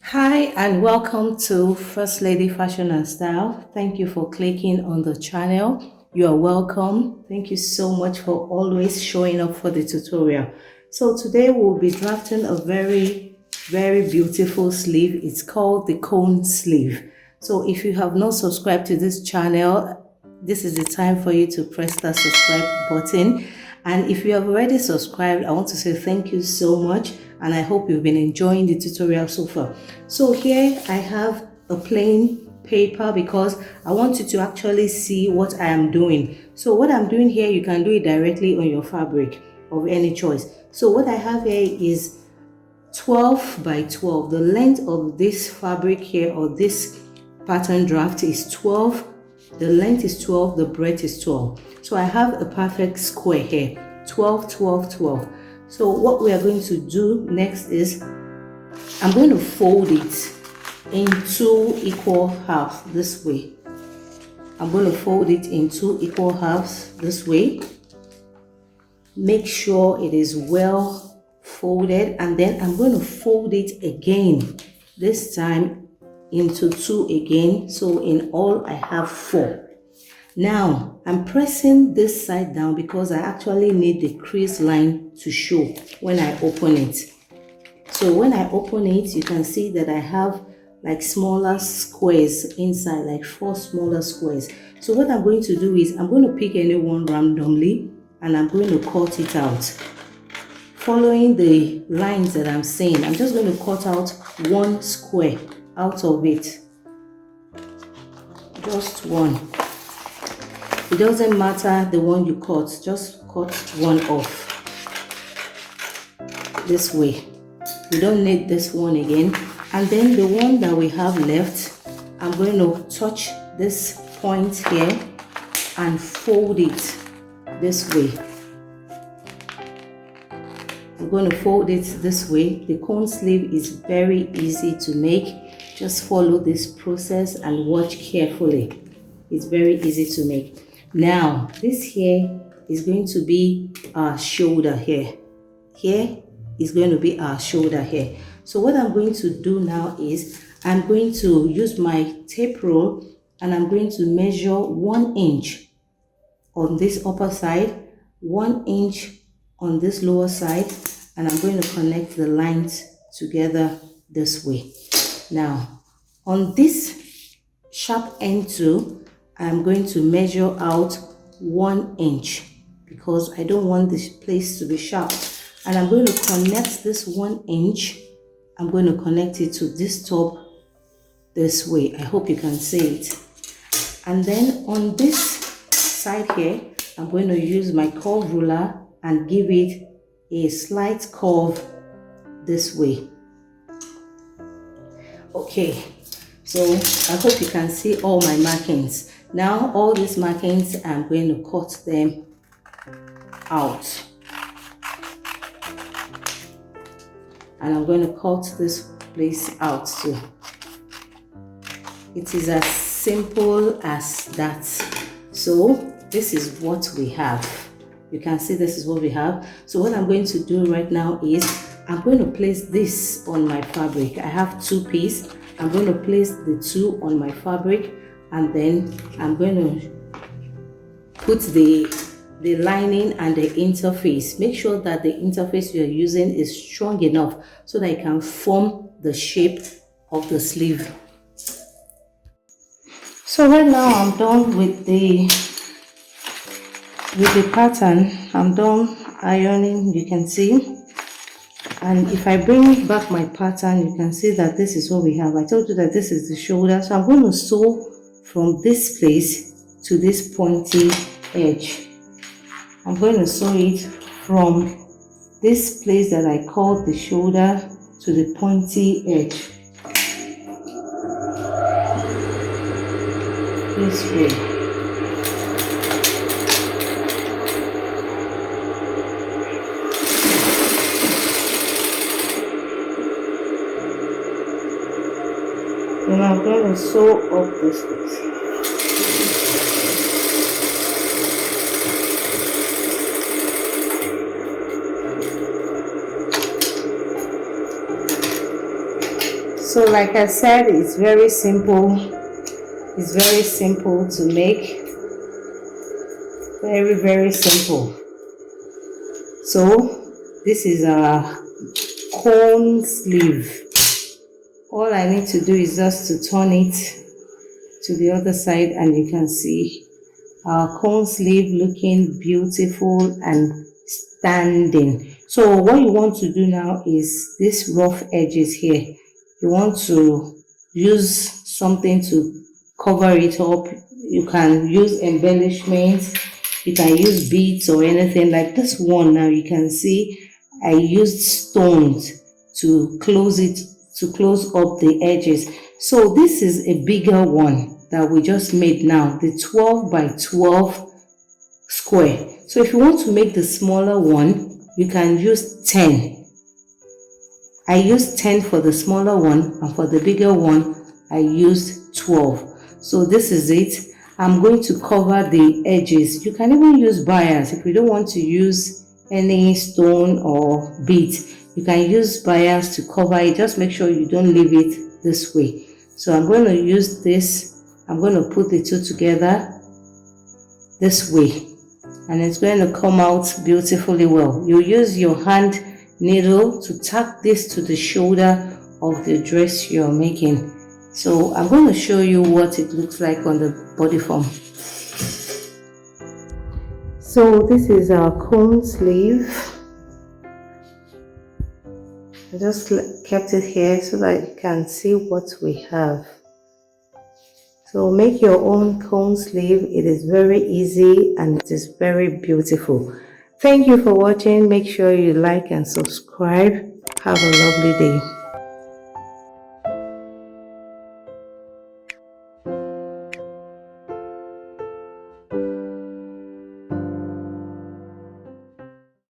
Hi and welcome to First Lady Fashion and Style. Thank you for clicking on the channel. You are welcome. Thank you so much for always showing up for the tutorial. So today we'll be drafting a very beautiful sleeve. It's called the cone sleeve. So if you have not subscribed to this channel, this is the time for you to press that subscribe button. And if you have already subscribed, I want to say thank you so much, and I hope you've been enjoying the tutorial so far. So here I have a plain paper because I want you to actually see what I am doing. So what I'm doing here, you can do it directly on your fabric of any choice. So what I have here is 12 by 12. The length of this fabric here, or this pattern draft, is 12. The length is 12, the breadth is 12. So I have a perfect square here, 12, 12, 12. So what we are going to do next is I'm going to fold it in two equal halves this way. I'm going to fold it in two equal halves this way. Make sure it is well folded, and then I'm going to fold it again, this time into two again. So in all I have 4. Now I'm pressing this side down because I actually need the crease line to show when I open it. So when I open it, you can see that I have like smaller squares inside, like 4 smaller squares. So what I'm going to do is I'm going to pick any one randomly and I'm going to cut it out. Following the lines that I'm saying, I'm just going to cut out one square out of it. Just one. It doesn't matter the one you cut, just cut one off. This way. We don't need this one again. And then the one that we have left, I'm going to touch this point here and fold it this way. I'm going to fold it this way. The cone sleeve is very easy to make. Just follow this process and watch carefully. It's very easy to make. Now, this here is going to be our shoulder here. Here is going to be our shoulder here. So what I'm going to do now is I'm going to use my tape rule and I'm going to measure 1 inch on this upper side, 1 inch on this lower side, and I'm going to connect the lines together this way. Now, on this sharp end too, I'm going to measure out 1 inch because I don't want this place to be sharp. And I'm going to connect this 1 inch. I'm going to connect it to this top this way. I hope you can see it. And then on this side here, I'm going to use my curve ruler and give it a slight curve this way. Okay, so I hope you can see all my markings. Now all these markings, I'm going to cut them out. And I'm going to cut this place out too. It is as simple as that. So this is what we have. You can see this is what we have. So what I'm going to do right now is I'm going to place this on my fabric. I have 2 pieces. I'm going to place the 2 on my fabric, and then I'm going to put the lining and the interface. Make sure that the interface you're using is strong enough so that it can form the shape of the sleeve. So right now I'm done with the pattern. I'm done ironing, you can see. And if I bring back my pattern, you can see that this is what we have. I told you that this is the shoulder, so I'm going to sew from this place to this pointy edge. I'm going to sew it from this place that I called the shoulder to the pointy edge. This way. Then I'm going to sew up this place. So like I said, it's very simple. It's very simple to make. Very, very simple. So this is our cone sleeve. All I need to do is just to turn it to the other side, and you can see our cone sleeve looking beautiful and standing. So what you want to do now is this rough edges here, you want to use something to cover it up. You can use embellishments, you can use beads or anything. Like this one now, you can see I used stones to close it, to close up the edges. So this is a bigger one that we just made now, the 12 by 12 square. So if you want to make the smaller one, you can use 10. I used 10 for the smaller one, and for the bigger one I used 12. So this is it. I'm going to cover the edges. You can even use bias if you don't want to use any stone or beads. You can use bias to cover it. Just make sure you don't leave it this way. So I'm going to use this. I'm going to put the two together this way, and it's going to come out beautifully well. You use your hand needle to tack this to the shoulder of the dress you're making. So I'm going to show you what it looks like on the body form. So this is our cone sleeve. I just kept it here so that you can see what we have. So make your own cone sleeve. It is very easy and it is very beautiful. Thank you for watching. Make sure you like and subscribe. Have a lovely day.